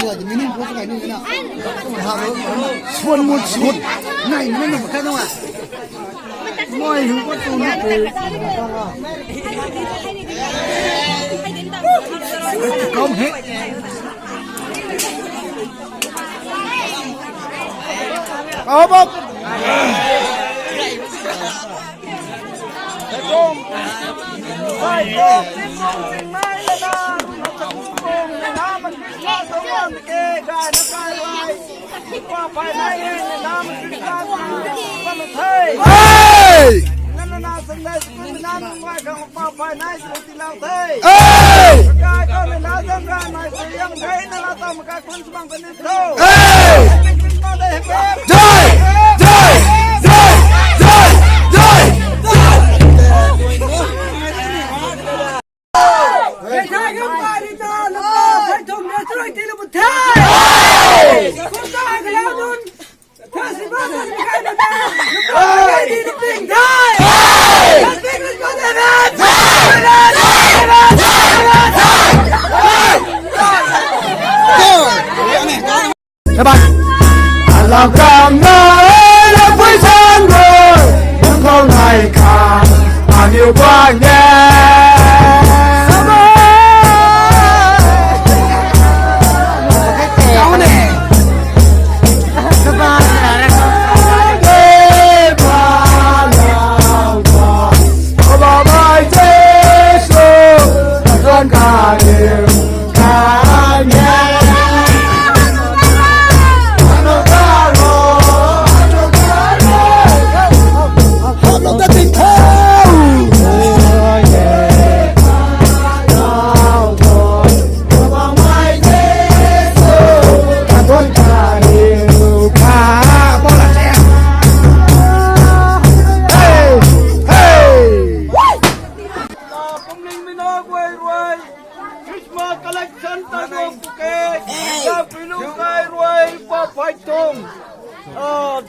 rồi thì mình nên có cái này như thế nào không phải hào xuân một xuân này mới được một cái đâu à mọi thứ có tồn tại không hết bốc phải không tiếng không tiếng mai là ta nó cùng nó mình biết nó sống làm kê gai nó gai lại qua phải này nó mình biết gai qua nó thấy nó nào sinh đây sinh nam ngoài không qua phải này sự tin nào thấy gai con này nó dân gai này sự dân thấy nó là tao một cái quân bằng cái này thôi các bạn làm càng nói là với gian người những câu này càng nhiều quá nhé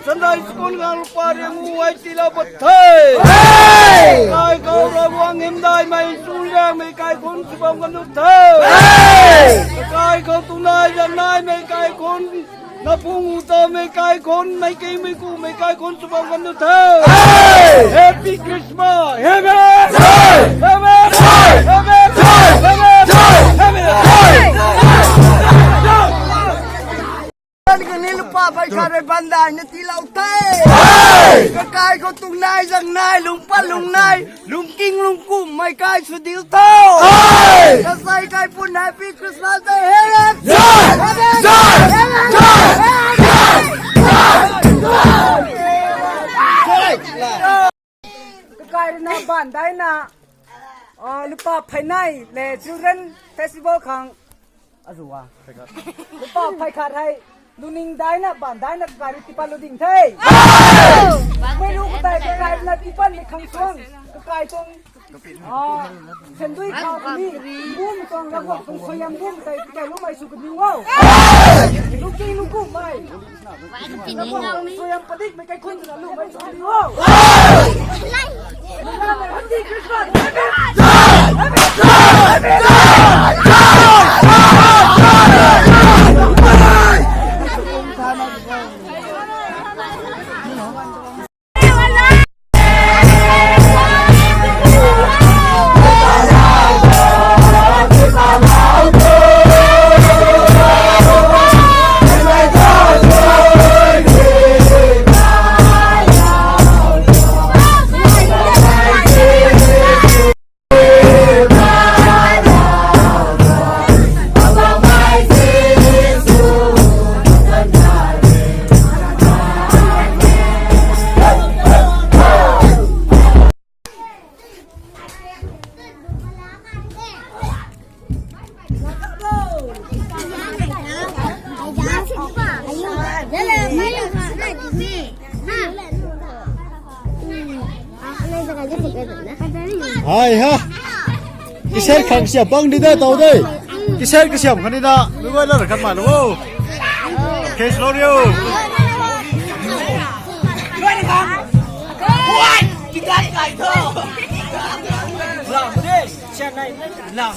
Dân đây con ngang qua riêng ngu ai chỉ là bật thề. Cái câu là quang hiểm đại mày xui ra mày cái khốn chỉ bằng con nước thề. Cái câu tu này dân này mày cái khốn nó phung tơ mày cái khốn mày kia mày cụ mày cái khốn chỉ bằng con nước thề. Happy Christmas, happy, happy, cái này lúc pa phải khai bandai nó tí lâu thế cái có tung nai rằng nai lùng pan lùng nai lùng kinh lùng cùm mày cái sự điều thâu cái say cái phun happy Christmas day hết cái na ban đây na lúc pa phải này là children festival khang azua lúc pa phải khai hay luning dai na ban dai na gari tipa luding theiไม่รู้ก็แต่ไก่นะที่ปั้นในขังช่วงไก่ตรงเส้นด้วยข้าวนี่บุ้มตรงแล้วก็คอยยังบุ้มแต่ไก่รู้ไหมสุกดิ้งว้าวลูกกี้ลูกกุ้งไม่แล้วก็คอยยังปฏิบัติไม่ไก่คนจะลูกไม่สุกดิ้งว้าวฮันดี้คริสต์มาสai ha cái xe khang xiêm băng đi đây tàu đây cái xe cái xiêm khang đi đó đúng rồi là khăn mà đúng không cái slow điêu cái này thôi làm đi xe này làm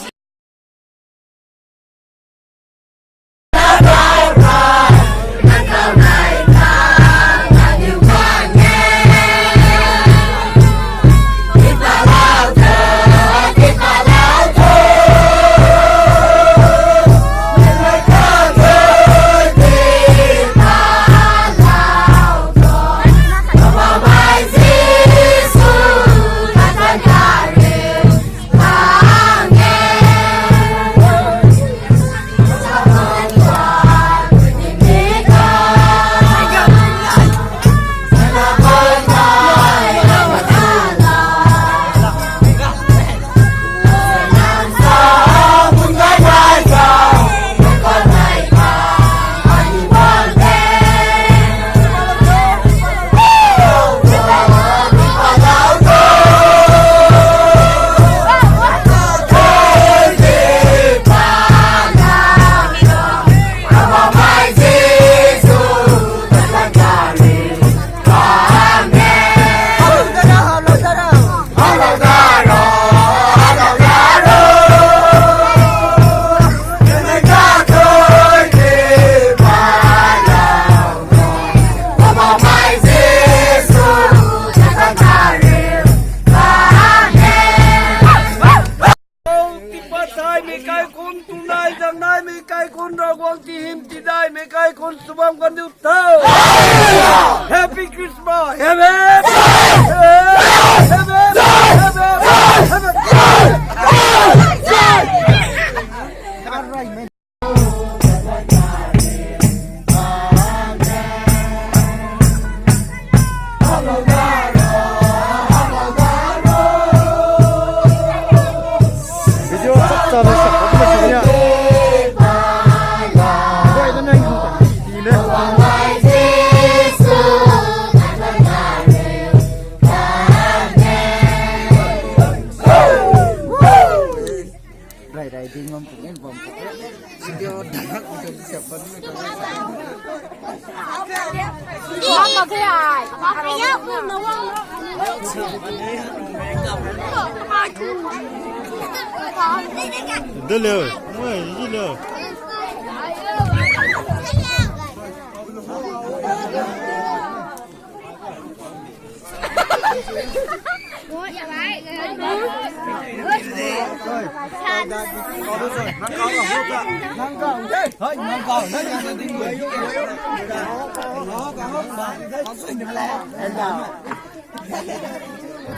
Được rồi, mới đi rồi.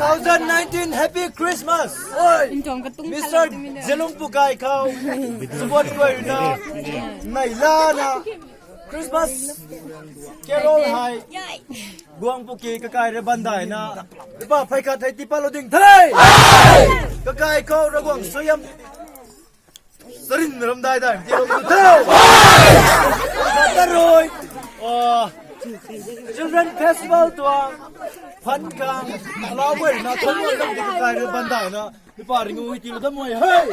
$2019 Happy Christmas. Mr. Zelung Pukai kau support ko na naila na Christmas Carol hai buang puki kakai re bandai na ipa phai kha thai tipa lo ding thai kakai kau ra buang soyam sarin ram dai dai ti lo thai ta rồi Children Festival tuang Phan Kang lao quỷ na thong lo ding kakai re bandai na ipa ringu ti lo da moi hey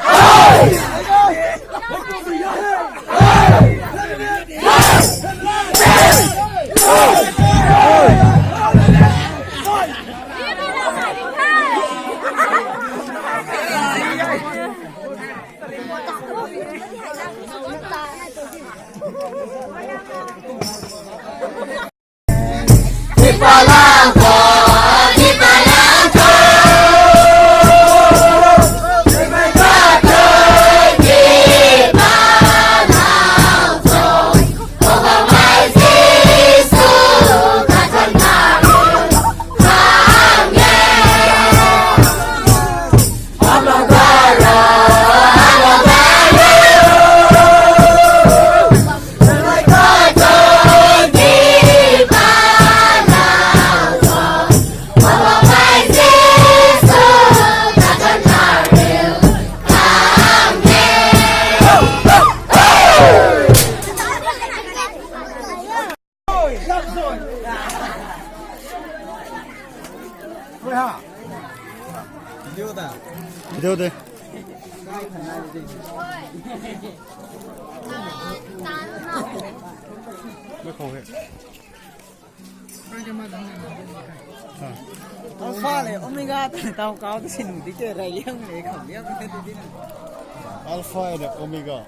Video đây. Mới khổ hết. Tao pha này omega tao cao cái xin tí chơi này liang này không liang cái tí này. Alpha and Omega.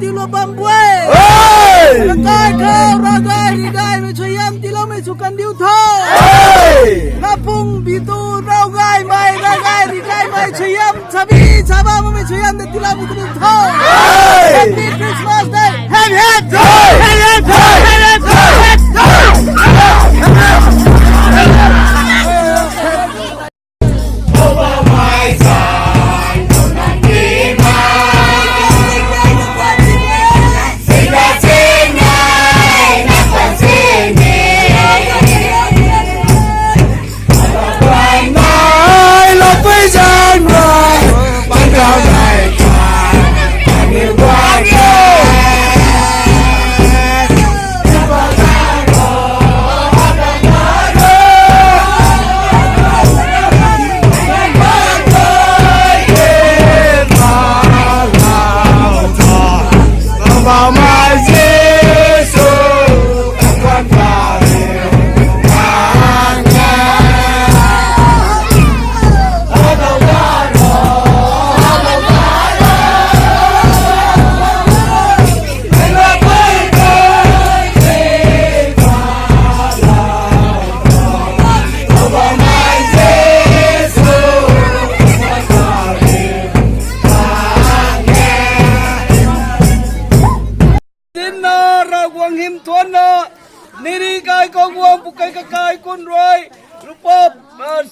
ติโลบัมบวยร่างกายเขาร่างกายดีกายไม่ช่วยย้ำที่เราไม่สุกันดิวเท่าน้าพุงบีตูเรากายไม่ร่างกายดีกายไม่ช่วยย้ำชาบีชาบ้าไม่ช่วยย้ำแต่ที่เราไม่สุกันดิวเท่า Happy Christmas Day Happy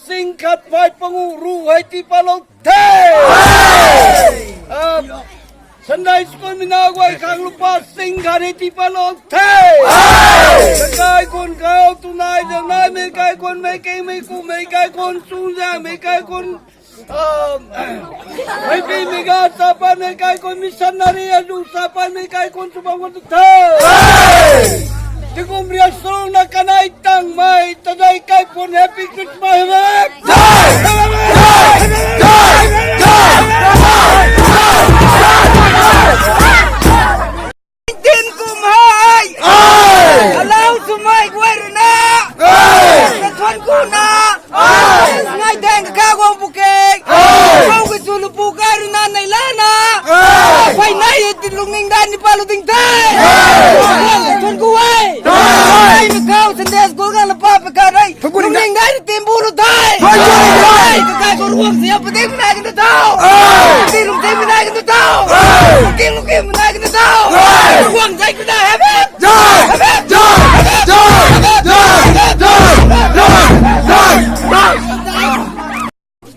Sing kat pai penguru hai ti palong the Sandai skon minagway kang lupa sing kat hai ti palong the Kai kon kau tunai dang nai me kai kon me kai me ku me kai kon sunja me kai kon Hai pi me ga sapa me kai kon missionary adu sapa me kai kon subang kon the Tikum ria song na kanay tang may Tajeikaiphun Happy Christmas Tin kumhay Alaw sumay gwero na Natwan ko na Ngay deng kagawang bukeng Kau kesulu bukay rin na nailana Pay na itilunging dan ni paluting tay Natwan ko ay Ay nagkaw sandes ko nga napapakaray Luming na itimbulo tay Ay kakay ko ruwag siya patay mo na agad na tao Tilong tayo mo na agad na tao Tilong tayo mo na agad na tao Ruwag tayo ko na habit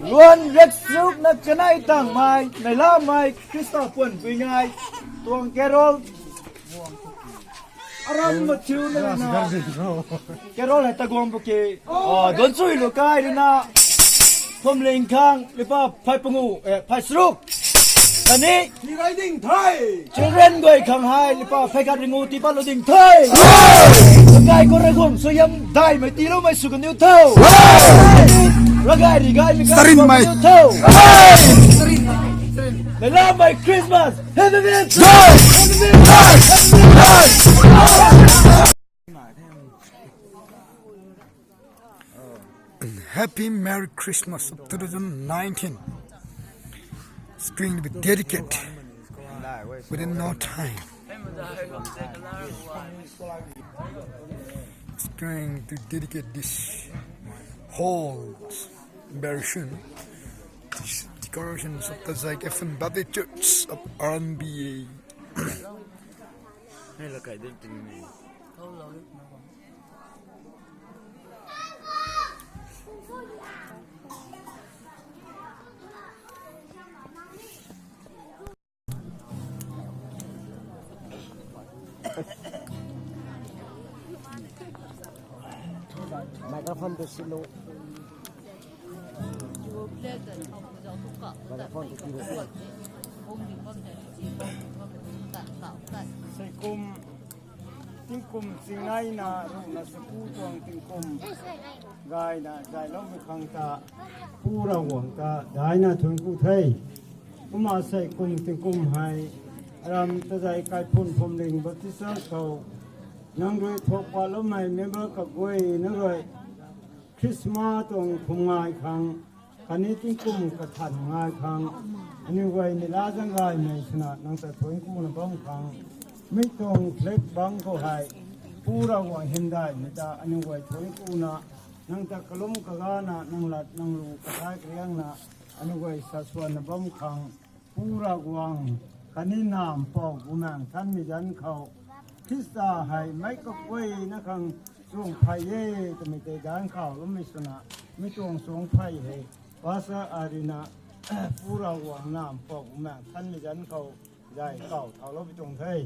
Luan rek suk na kanay tang may Naila may Christopher Bingay Tuang Carol Aram matiu na na Carol ay tagwang buki Don suy lo kay na Pom ling kang lipa pai pangu pai sruk Tani riding Thai Children goy kang hai lipa pai kat ringu ti pa lo ding Thai Kay ko ragom so yam dai mai ti lo mai sukan niu thau Ragay rigay mi ka sukan niu thau Naila may Christmas Happy Happy Merry Christmas of 2019. It's going to be dedicated within no time. It's going to dedicate this whole very soon. These decorations of the Tajeikaiphun Baptist Church of RNBA. Microphone to silo. Microphone to silo. Sekum tingkum singai na na seku tuang tingkum gai na gai long khang ta pura wang ta dai na thun ku thai kuma sekum tingkum hai ram Tajeikaiphun phom ling batisa kau nang roi thok pa lo mai member ka goi na roi Christmas tong khungai khang kani tingkum ka than ngai khang อันนี้ไว้ในลาจังไงในขณะนังแต่ถอยกูนะบ้องฟังไม่ตรงเล็กบังก็ให้ผู้เราว่าเห็นได้ไม่ตาอันนี้ไว้ถอยกูนะนังแต่กลุ่มกะกานะนังหลัดนังลูกกระทายเกลียงนะอันนี้ไว้สัดส่วนนะบ้องฟังผู้เราวังคันนี้น้ำปอกบุแมงท่านมียันเขาทิศาให้ไม่ก็ไว้นะคังช่วงไผ่เย่จะไม่ได้ด้านเขาแล้วไม่สนะไม่ตรงสงไผ่เฮภาษาอารินะผู้เราหวังน้ำปอกแม่ท่านมียันเขาได้เก่าเท่าเราไปตรงเทย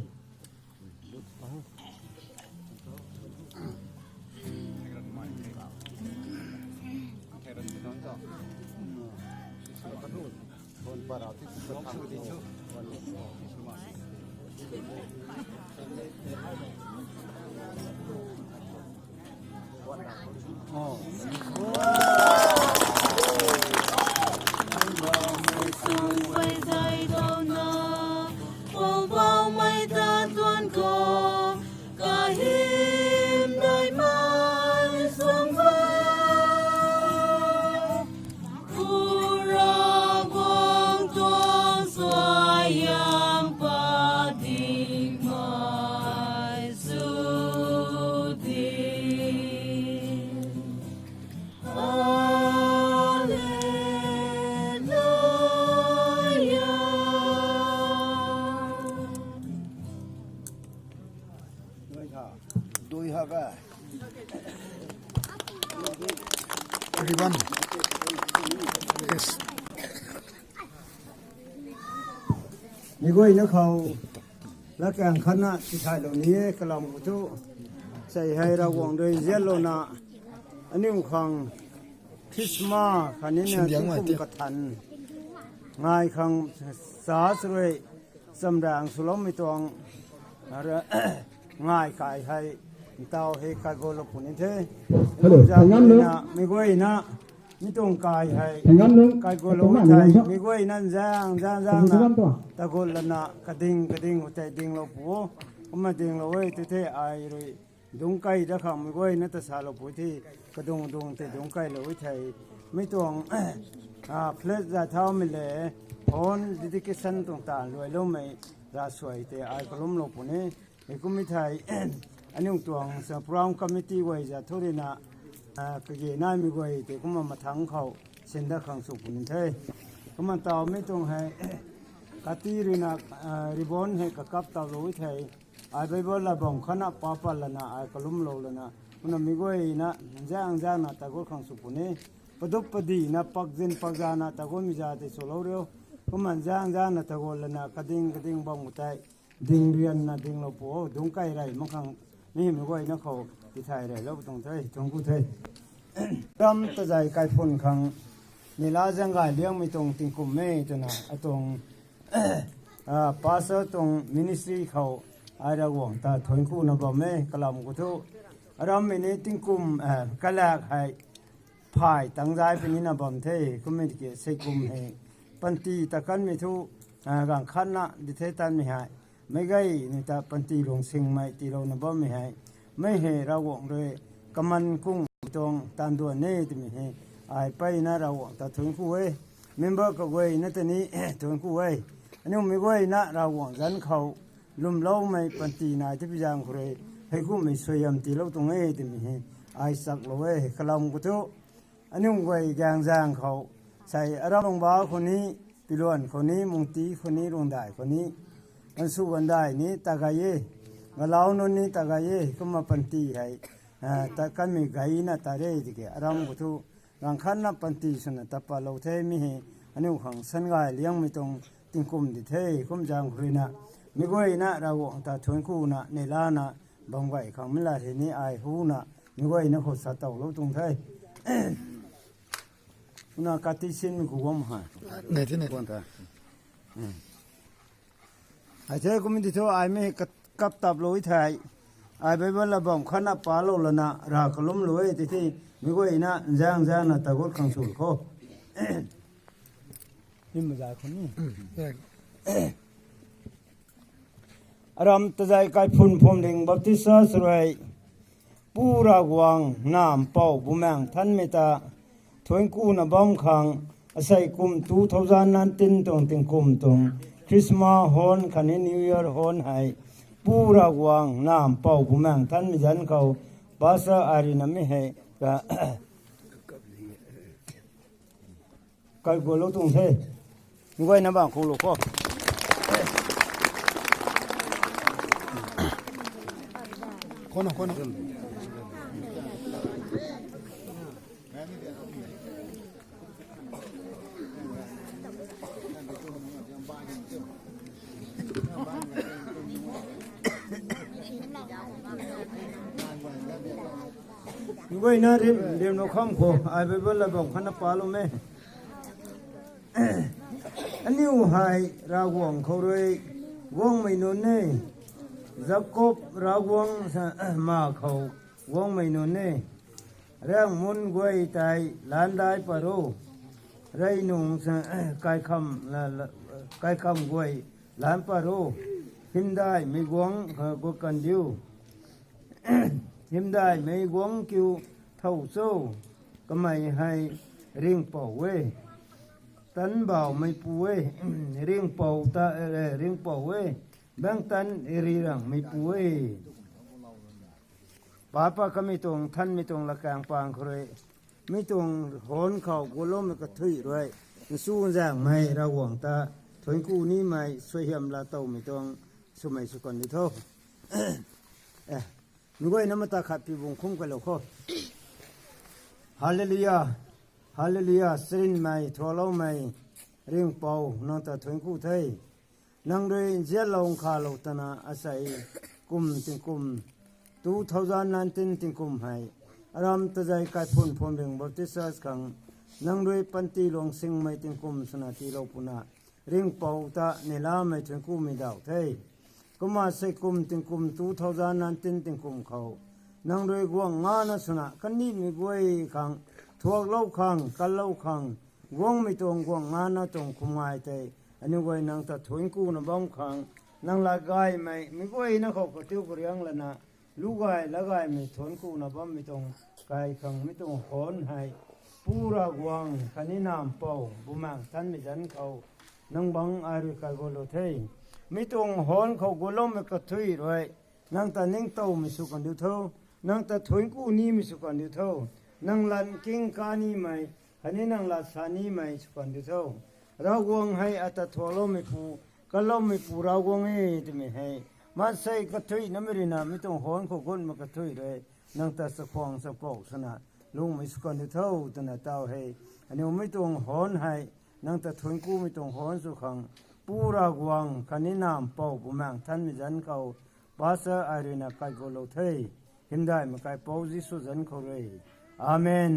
Everyone, yes. มีก้อยนะเขาและแกงคณะที่ไทยเหล่านี้กลำกุตุใส่ให้เราหวังโดยเยลโลนาอันนี้มันของคริสต์มาสคันนี้เนี่ยทุกคนกระทันง่ายขังสาสวยสำแดงสุลมิตวงอะไรง่ายกายให้เตาให้กายโกลปุนิเทจากนั้นนะมีก้อยนะมีตรงกายให้กายโกลวิทัยมีก้อยนั่นจางนะตะโกลนะกระดิ่งหัวใจดิ่งเราปูมาดิ่งเราไว้เทไอเลยดงไก่ถ้าเขามีก้อยนั่นตะสาเราปูที่กระดงแต่ดงไก่เราวิทัยไม่ตรงเพลสจะเท่าไม่เลยพอนดิดิกิสันตรงต่างรวยล้มไม่ราสวยแต่ไอกระล้มเราปูนี่ไอ้กุมิไทยอันนี้ตัวสปรองคอมมิตี้ไว้จะทุเรศนะก็ยีน่ามีไว้แต่ก็มาทั้งเขาเส้นด้ขังสุขุนเทก็มันต่อไม่ตรงให้กติรินะริบอนให้กับตาลุยไทยไอไปบอลละบ่งขณะป้าปละนะไอกลุ่มโลละนะมันมีไว้นะจ้างนะตะกุขังสุขุนนี่ปดุปดีนะปักจินปักจานะตะกุมิจาติโซโลเรียวก็มันจ้างนะตะกุละนะกระดิ่งบ่งมุตัยดิ่งเรียนนะดิ่งเราปูดงไก่ไรมันขังนี่มีไว้นะเขาที่ไทยไรแล้วตรงไทยตรงกูไทยรำตะใจไก่พ่นขังนี่ลาจังไก่เลี้ยงไม่ตรงติงกุมเมย์ตัวน่ะตรงภาษาตรงมินิสทรีเขาไอ้เราหวังตาถอยคู่นะบ่เมย์กลำกูทุรำมินิติงกุมกะแลกให้พายตั้งใจเป็นนี่นะบ่มเทกุมเมติเกใส่กุมให้ปันตีตะกันไม่ทุกังขันนะดิเทตันไม่หายไม่ไงนี่ตาปันตีลงสิงไม่ตีเรานะบ่ไม่หายไม่เฮเราหวังเลยกำมันกุ้งตรงตันตัวนี้ที่มีเฮไอไปนะเราหวังตาถึงคู่เว้ยเมมเบอร์ก็เว้ยนั่นตัวนี้ถึงคู่เว้ยอันนี้ไม่เว้ยนะเราหวังกันเขาลุ่มเล่าไม่ปันตีนายที่พิจารณาคุยให้คู่ไม่สวยยำตีเราตรงนี้ที่มีเฮไอสักเราเว้ยขลำกุตุอันนี้เว้ยยางจางเขาใส่อารมณ์ลงบ้าคนนี้ปิลวนคนนี้มุงตีคนนี้ลงได้คนนี้มันสู้กันได้นี่ตากายเงาโน่นนี่ตากายก็มาปันตีให้ตากันมีไก่น่ะตาเร่ดิเกอารามกุตุรังขันน่ะปันตีสนะตาปะเราเทมีเฮอันนี้ของสันกายเลี้ยงไม่ตรงติงกุมดิเทกุมจางคุยนะมีก้อยนะเราตาชวนคู่นะในลานะบางไว้ของมิลาเฮนี่ไอหูนะมีก้อยนะเขาสัตว์เต่าเราตรงไทยน่ะกติสินกูว่ามาเนี่ยที่ไหนไอ้เจ้าก็ไม่ได้โทษไอ้ไม่กับตับลอยไทยไอ้ไปบ้านละบ่มขนาดปลาโลละนะรากล้มลอยที่มีก้อยนะจางนะตะกุดขังสุดเขานี่มาจากคนนี้อารมณ์ตะใจไก่พุ่นพรมเด้งบัพติสสวยปูรากวางน้ำเป่าบุแมงท่านเมตาถวยกู้นะบ้อมขัง อาศัยกุม2019ตรงติงกุมตรงคริสต์มาสฮอนคันนี้นิวเยียร์ฮอนให้ปูรากวางน้ำเป่าผู้แมงท่านมิจันเขาภาษาอารีนไม่ให้ก็ก็กลัวตรงเท่ไว้นะบ้างคงลูกพ่อคนไว้นะเรียนเราข้ามโคไอ้ไปเวลาบอกพันธุ์ปลาลงไหมอันนี้หายราวงเขาเลยว่องไม่นนเนี่ยจับกบราวงมาเขาว่องไม่นนเนี่ยเรื่องมุนกวยตายล้านได้ปะโรไรนุ่งกายคำกวยล้านปะโรหิมได้ไม่ว่องก็กันดิวหิมได้ไม่ว่องคิวเท่าโซ่ก็ไม่ให้เร่งเป่าเว้ตันบ่าวไม่ป่วยเร่งเป่าตาเร่งเป่าเว้บางตันรีรังไม่ป่วยป้าก็ไม่ตรงท่านไม่ตรงละกลางปางเคยไม่ตรงหอนเข่ากุลมก็ถุยด้วยสู้ย่างไม่ระวังตาถอยกู้นี้ไม่ช่วยเฮียมลาเต้าไม่ต้องสมัยสุกันนี่เท่านึกว่าน้ำมันตาขัดปีบุงคุ้มกันแล้วข้อฮาเลลูยาฮาเลลูยาสินไม่ทอเล่าไม่เร่งเป่าน้องตาถอยกู้ไทยนั่งด้วยเจ้าลงขาลตนาอาศัยกุมติงกุม2019ติงกุมให้อารามตะใจกายพ้นเรื่องบัพติศาสขังนั่งด้วยปันตีลงสิงไม่ติงกุมสนาทีเราปุนาเร่งเป่าตาเนลาไม่ถอยกู้ไม่ดาวไทยก็มาใส่กุมติงกุม2019ติงกุมเขานั่งด้วยกวงงานะสนะกันนี้มีกวยขังทวกเล่าขังกันเล่าขังกวงไม่ตรงกวงงานะตรงคุมายไทยอันนี้ไว้นางตะถอยกู้นะบ้องขังนางละกายไม่มีไว้นะเขาก็เที่ยวกุเรียงแล้วนะลูกกายละกายไม่ถอยกู้นะบ้องไม่ตรงกายขังไม่ตรงหอนให้ปูระวังคันนี้น้ำเป่าบุมังท่านไม่จันเขานางบังอาริกาโกโลเทยไม่ตรงหอนเขาโกลมไม่กระทุยด้วยนางตะนิ่งเต้าไม่สุกันเดียวเท่านางตะถอยกู้นี้ไม่สุกันเดียวเท่านางลันกิ้งกานี้ไม่คันนี้นางลาสานี้ไม่สุกันเดียวเท่าเราวงให้อัตถวโลไม่ปูก็เราไม่ปูเราวงให้ที่ไม่ให้มาใส่กระทุยน้ำไม่ได้นะไม่ต้องหอนเขาคนมากระทุยเลยนางตาสะพองสะปอกสนะลุงไม่สกันเท่าตนะเต้าให้อันนี้ไม่ต้องหอนให้นางตาถอยกู้ไม่ต้องหอนสุขังปูรากวังคันนี้น้ำเป่าปุมังท่านไม่จันเขาภาษาอารีนักไก่โกโลเทยเห็นได้ไม่ไก่เป่าจิสุจันเขาเลยอาเมน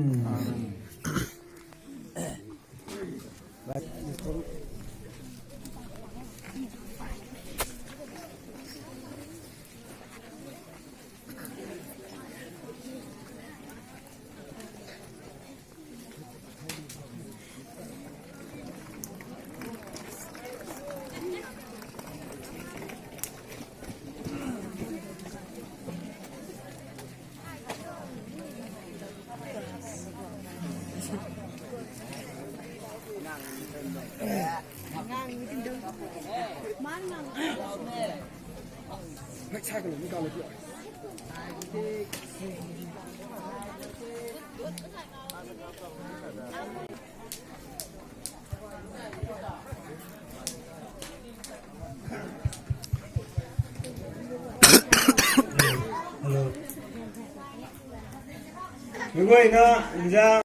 ไม่ใช่กันหรือไม่กันเลยพี่ไม่ไหวนะจ้า